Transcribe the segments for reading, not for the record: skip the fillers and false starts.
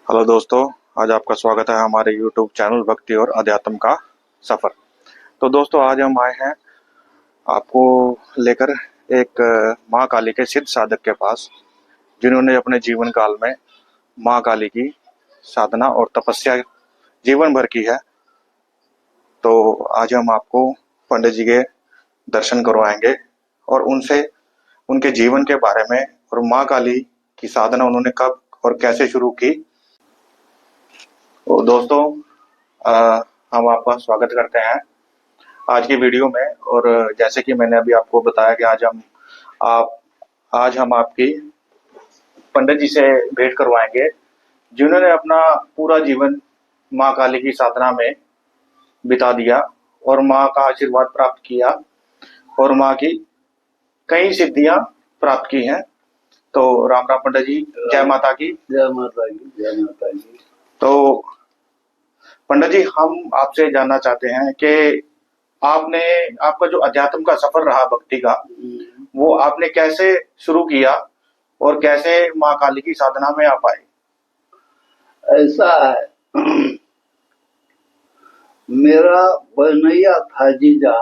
Hello दोस्तों, आज आपका स्वागत है हमारे YouTube चैनल भक्ति और अध्यात्म का सफर। तो दोस्तों, आज हम आए हैं आपको लेकर एक माँ काली के सिद्ध साधक के पास, जिन्होंने अपने जीवन काल में माँ काली की साधना और तपस्या जीवन भर की है। तो आज हम आपको पंडित जी के दर्शन करवाएंगे और उनसे उनके जीवन के बारे में और माँ काली की साधना उन्होंने कब और कैसे शुरू की। तो दोस्तों, हम आपका स्वागत करते हैं आज की वीडियो में। और जैसे कि मैंने अभी आपको बताया कि आज हम आपकी पंडित जी से भेंट करवाएंगे, जिन्होंने अपना पूरा जीवन माँ काली की साधना में बिता दिया और माँ का आशीर्वाद प्राप्त किया और माँ की कई सिद्धियां प्राप्त की हैं। तो राम राम पंडित जी, जय माता की। जय माता की, जय माता की। तो पंडित जी, हम आपसे जानना चाहते हैं कि आपका जो अध्यात्म का सफर रहा भक्ति का, वो आपने कैसे शुरू किया और कैसे माँ काली की साधना में आप आए? ऐसा है, मेरा बनैया था जीजा,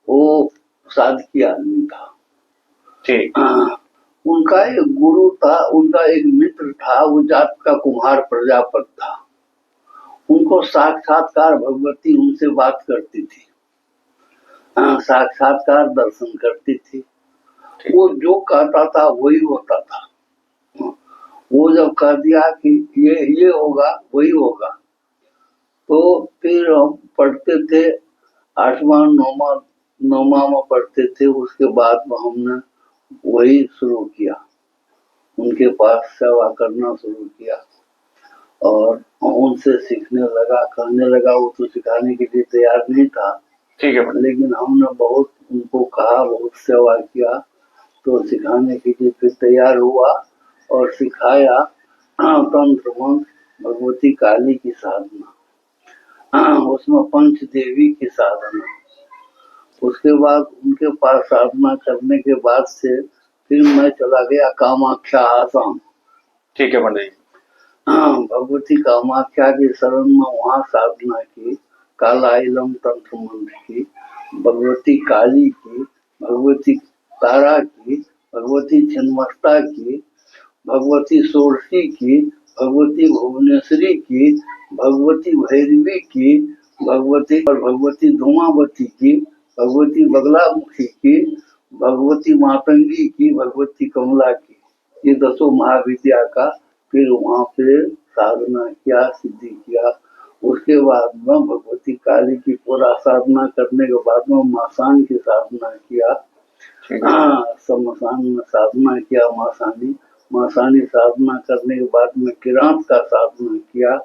वो साधकी आदमी था। ठीक। उनका एक गुरु था, उनका एक मित्र था, वो जात का कुम्हार प्रजापत था। उनको साक्षात्कार भगवती उनसे बात करती थी, साक्षात्कार दर्शन करती थी। वो जो कहता था वही होता था। वो जब कह दिया कि ये होगा, वही होगा, तो फिर हम पढ़ते थे, 8वां 9वां में पढ़ते थे। उसके बाद में हमने वही शुरू किया, उनके पास सेवा करना शुरू किया और उनसे सीखने लगा, करने लगा। वो तो सिखाने के लिए तैयार नहीं था, ठीक है, लेकिन हमने बहुत उनको कहा, बहुत सेवा किया, तो सिखाने के लिए फिर तैयार हुआ और सिखाया तंत्र मंत्र भगवती काली की साधना, उसमें पंच देवी की साधना। उसके बाद उनके पास साधना करने के बाद से फिर मैं चला गया कामाख्या आसाम। ठीक है पंडित जी। भगवती कामाख्या की शरण में वहाँ साधना की, कालाइलम तंत्र मंत्र की, भगवती काली की, भगवती तारा की, भगवती छिन्नमस्ता की, भगवती षोडशी की, भगवती भुवनेश्वरी की, भगवती भैरवी की, भगवती धूमावती की, भगवती बगलामुखी की, भगवती मातंगी की, भगवती कमला की। ये 10 महाविद्या का फिर वहाँ पे साधना किया, सिद्धि किया। उसके बाद में भगवती काली की पूरा साधना करने के बाद में मासान की साधना किया। समसान में साधना किया, मासानी साधना करने के बाद में किरात का साधना किया।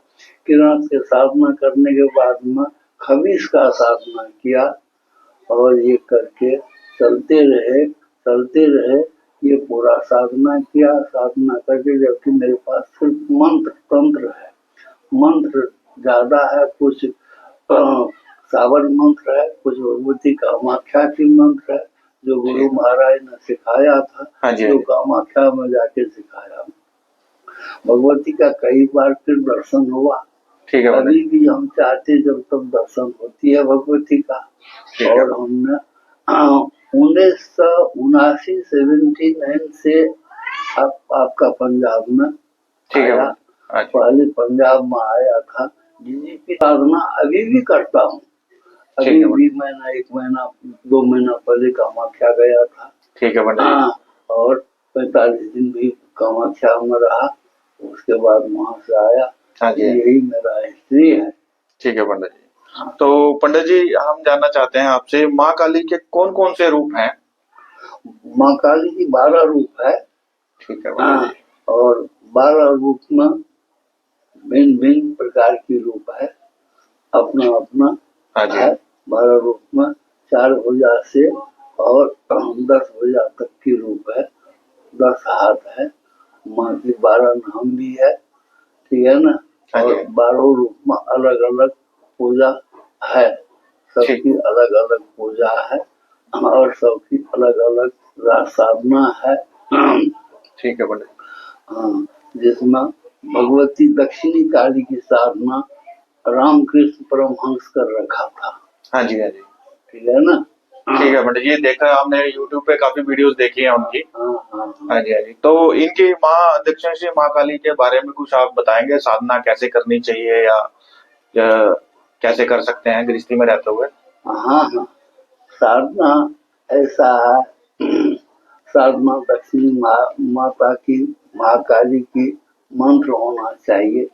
किरात के साधना करने के बाद में खबीस का साधना किया और ये करके चलते रहे। ये पूरा साधना किया। साधना करके जबकि मेरे पास सिर्फ मंत्र तंत्र है, मंत्र ज्यादा है, कुछ सावर मंत्र है, कुछ भगवती कामाख्या की मंत्र है जो गुरु महाराज ने सिखाया था, जो कामाख्या में जाके सिखाया। भगवती का कई बार फिर दर्शन हुआ। ठीक है, अभी भी हम चाहते जब तक दर्शन होती है भगवती का। और हमने 1979 से आपका पंजाब में आया। पहले पंजाब में आया था, जिसकी साधना अभी भी करता हूँ। अभी भी मैंने 1 महीना 2 महीना पहले कामाख्या गया था। ठीक है, और 45 दिन भी कामाख्या में रहा। उसके बाद वहां से आया। यही मेरा हिस्ट्री है। ठीक है पंडित जी। तो पंडित जी, हम जानना चाहते हैं आपसे, माँ काली के कौन कौन से रूप हैं? माँ काली की 12 रूप है। ठीक है। और 12 रूप में भिन्न भिन्न प्रकार की रूप है, अपना है। 12 रूप में 4 भुजा से और 10 भुजा तक की रूप है, 10 हाथ है। माँ की 12 नाम भी है, ठीक है ना। और 12 रूप में अलग अलग पूजा है, सबकी अलग अलग पूजा है और सबकी अलग अलग साधना है। ठीक है पंडित। जिसमें भगवती दक्षिणी काली की साधना रामकृष्ण परमहंस कर रखा था। हाँ जी, हाँ जी। ठीक है ना? ठीक है पंडित जी, देखा आपने यूट्यूब पे काफी वीडियोस देखी हैं उनकी। हाँ हाँ हाँ। हाँ जी, हाँ जी। तो इनकी माँ दक्षिणेश्वरी माँ काली के बारे में कुछ आप बताएंगे, साधना कैसे करनी चाहिए या कैसे कर सकते हैं गृहस्थी में रहते हुए? हाँ हाँ, साधना ऐसा है, साधना दक्षिणी माता की, महाकाली की मंत्र होना चाहिए।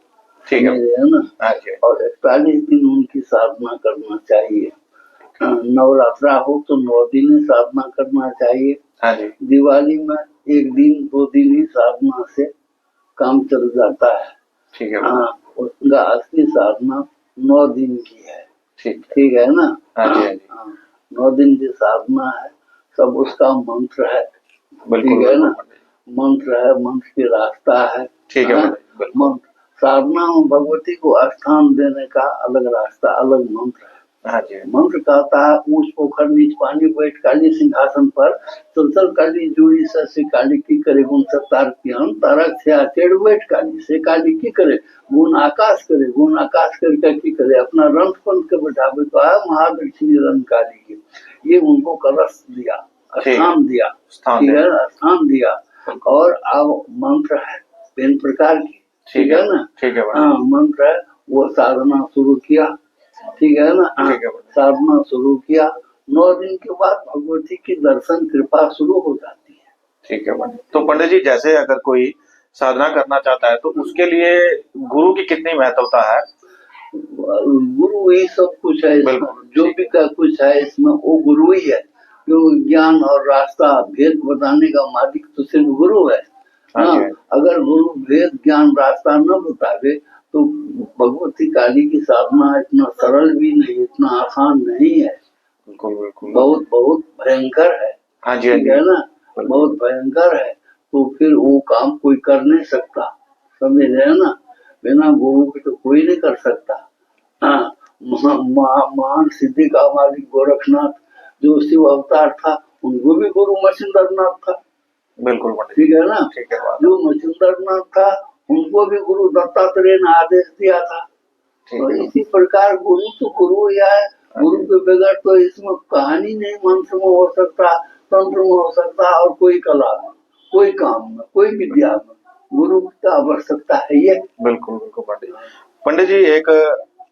ठीक है। मेरे है ना? हाँ जी, और 41 दिन उनकी साधना करना चाहिए। नवरात्रा हो तो 9 दिन ही साधना करना चाहिए। हाँ जी। दिवाली में 1 दिन 2 दिन ही साधना से काम चल जाता है। ठीक है। हाँ, उसका असली साधना 9 दिन की है। ठीक है ना? हाँ जी, हाँ जी। 9 दिन की साधना है, सब उसका मंत्र है। ठीक है ना? मंत्र है, मंत्र की रास्ता है। ठीक है। मंत्र साधना में भगवती को स्थान देने का अलग रास्ता, अलग मंत्र है। हाँ जी। मंत्र कहता है, ऊंच पोखर नीच पानी बैठ काली सिंहासन पर, चलचल काली जोड़ी से काली की करे गुण सत्तार पियन, तारक से आचेड़ बैठ काली से काली की करे गुण आकाश करके की करे अपना रंथ पंथ के बैठावे तो है महादक्षिणी रंग काली की। ये उनको कलश दिया, स्थान दिया। ठीक है, स्थान दिया। और अब मंत्र है 3 प्रकार की। ठीक है ना? ठीक है। हाँ, मंत्र है, वो साधना शुरू किया। ठीक है ना? साधना शुरू किया, 9 दिन के बाद भगवती की दर्शन कृपा शुरू हो जाती है। ठीक है। तो पंडित जी, जैसे अगर कोई साधना करना चाहता है तो उसके लिए गुरु की कितनी महत्वता है? गुरु ही सब कुछ है, जो भी का कुछ है इसमें वो गुरु ही है। जो ज्ञान और रास्ता भेद बताने का मालिक तो सिर्फ गुरु है। हाँ, अगर गुरु भेद ज्ञान रास्ता न बतावे तो भगवती काली की साधना इतना सरल भी नहीं, इतना आसान नहीं है। बिल्कुल। बहुत बहुत भयंकर है। हाँ जी, ठीक है ना? बहुत भयंकर है। तो फिर वो काम कोई कर नहीं सकता, समझ रहे ना? बिना गुरु के तो कोई नहीं कर सकता। हाँ, महान सिद्धि का मालिक गोरखनाथ जो शिव अवतार था, उनको भी गुरु मच्छिंद्रनाथ था। बिल्कुल। ठीक है ना? जो मच्छिंद्रनाथ था उनको भी गुरु दत्तात्रेय ने आदेश दिया था। तो इसी प्रकार गुरु तो गुरु ही है। गुरु के बगैर तो इसमें कहानी नहीं, मंत्र में हो सकता, तंत्र में हो सकता, और कोई कला में, कोई काम में, कोई विद्या में गुरु की आवश्यकता है। ये बिल्कुल पंडित जी, एक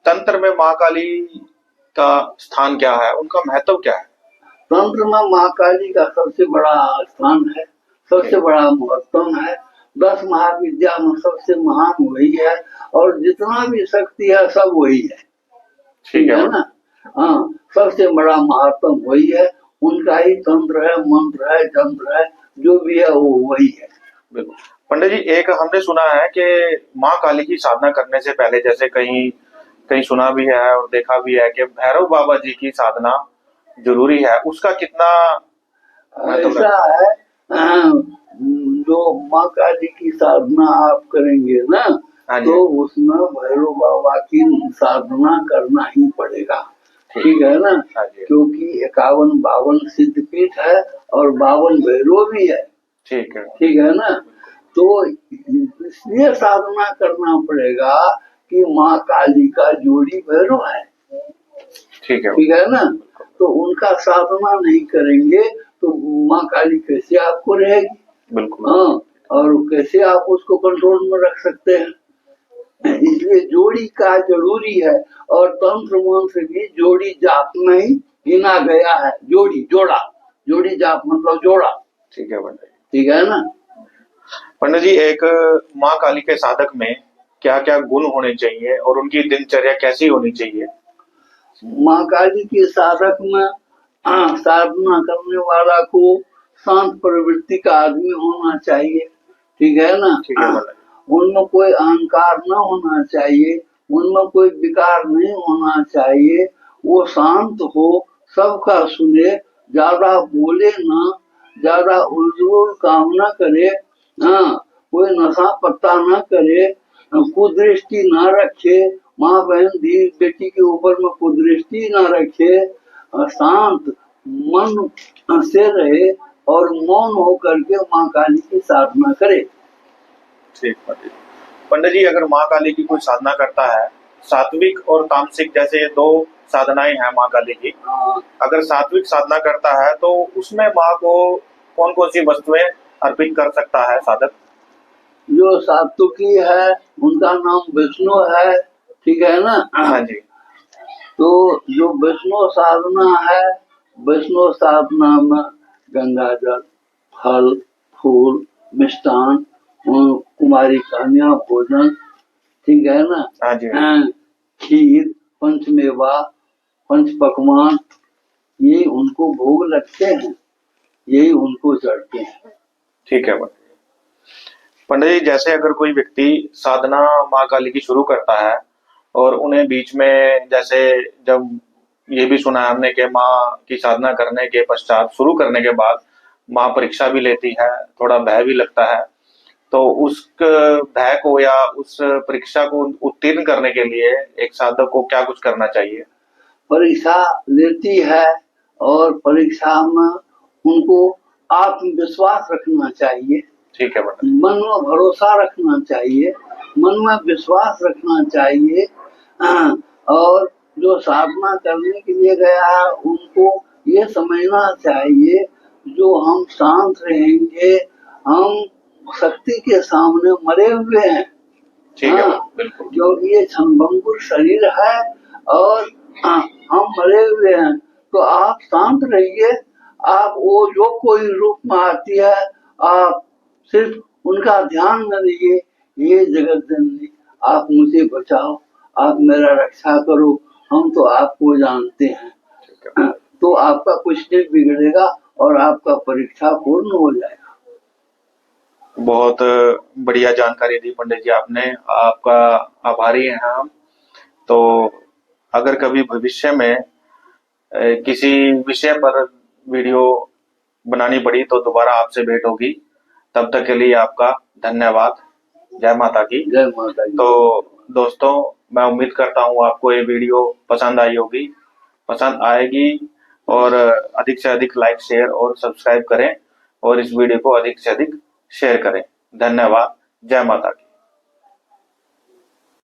तंत्र में माँ काली का स्थान क्या है, उनका महत्व क्या है? तंत्र में माँ काली का सबसे बड़ा स्थान है, सबसे बड़ा महत्व है। 10 महाविद्या में सबसे महान वही है, और जितना भी शक्ति है सब वही है। ठीक है ना? हाँ, सबसे बड़ा महत्व वही है। उनका ही तंत्र है, मंत्र है, तंत्र है, जो भी है वो वही है। बिल्कुल पंडित जी, एक हमने सुना है कि माँ काली की साधना करने से पहले, जैसे कहीं सुना भी है और देखा भी है कि भैरव बाबा जी की साधना जरूरी है, उसका कितना ऐसा है? जो माँ काली की साधना आप करेंगे ना, तो उसमें भैरव बाबा की साधना करना ही पड़ेगा। ठीक है ना? क्योंकि 51-52 सिद्धपीठ है और 52 भैरव भी है। ठीक है ना? तो इसलिए साधना करना पड़ेगा कि माँ काली का जोड़ी भैरव है। ठीक है ना? तो उनका साधना नहीं करेंगे तो माँ काली कैसे आपको रहेगी? बिल्कुल। हाँ, और कैसे आप उसको कंट्रोल में रख सकते हैं? इसलिए जोड़ी का जरूरी है, और तंत्र मंत्र भी जोड़ी जाप में ही गिना गया है। जोड़ी जाप मतलब जोड़ा। ठीक है पंडित। ठीक है ना? पंडित जी, एक माँ काली के साधक में क्या क्या गुण होने चाहिए और उनकी दिनचर्या कैसी होनी चाहिए? माँ काली के साधक में साधना करने वाला को शांत प्रवृत्ति का आदमी होना चाहिए। ठीक है ना? उनमें कोई अहंकार न होना चाहिए, उनमें कोई विकार नहीं होना चाहिए। वो शांत हो, सबका सुने, ज्यादा बोले ना, ज्यादा उल्लूल काम न करे। हाँ, कोई नशा पत्ता न करे, कुदृष्टि न रखे, माँ बहन धी बेटी के ऊपर में कुदृष्टि न रखे, शांत मन से रहे और मौन होकर के माँ काली की साधना करे। ठीक है। पंडित जी, अगर माँ काली की कोई साधना करता है, सात्विक और तामसिक जैसे दो साधनाएं हैं माँ काली की। हाँ, अगर सात्विक साधना करता है तो उसमें माँ को कौन कौन सी वस्तुएं अर्पित कर सकता है साधक? जो सात्विकी है उनका नाम विष्णु है, ठीक है ना। हाँ जी। तो जो वैष्णव साधना है, वैष्णव साधना में गंगा जल, फल, फूल, मिष्टान, कुमारी कन्या भोजन, ठीक है ना। हाँ जी। खीर, पंचमेवा, पंच पकवान, ये उनको भोग लगते हैं, यही उनको चढ़ते हैं। ठीक है पंडित जी, जैसे अगर कोई व्यक्ति साधना माँ काली की शुरू करता है और उन्हें बीच में, जैसे जब ये भी सुना है हमने कि माँ की साधना करने के पश्चात, शुरू करने के बाद माँ परीक्षा भी लेती है, थोड़ा भय भी लगता है, तो उस भय को या उस परीक्षा को उत्तीर्ण करने के लिए एक साधक को क्या कुछ करना चाहिए? परीक्षा लेती है और परीक्षा में उनको आत्मविश्वास रखना चाहिए, ठीक है पंडित। मन में भरोसा रखना चाहिए, मन में विश्वास रखना चाहिए। और जो साधना करने के लिए गया है उनको ये समझना चाहिए, जो हम शांत रहेंगे, हम शक्ति के सामने मरे हुए हैं। ठीक है हाँ, बिल्कुल। क्योंकि ये क्षणभंगुर शरीर है और हम मरे हुए हैं, तो आप शांत रहिए। आप वो जो कोई रूप में आती है, आप सिर्फ उनका ध्यान न रहिए, ये जगत जननी आप मुझे बचाओ, आप मेरा रक्षा करो, हम तो आपको जानते हैं। तो आपका कुछ नहीं बिगड़ेगा और आपका परीक्षा पूर्ण हो जाएगा। बहुत बढ़िया जानकारी दी पंडित जी आपने, आपका आभारी हैं हम। तो अगर कभी भविष्य में किसी विषय पर वीडियो बनानी पड़ी तो दोबारा आपसे भेंट होगी। तब तक के लिए आपका धन्यवाद। जय माता की। जय माता की। तो दोस्तों, मैं उम्मीद करता हूँ आपको ये वीडियो पसंद आई होगी, पसंद आएगी, और अधिक से अधिक लाइक, शेयर और सब्सक्राइब करें और इस वीडियो को अधिक से अधिक शेयर करें। धन्यवाद। जय माता की।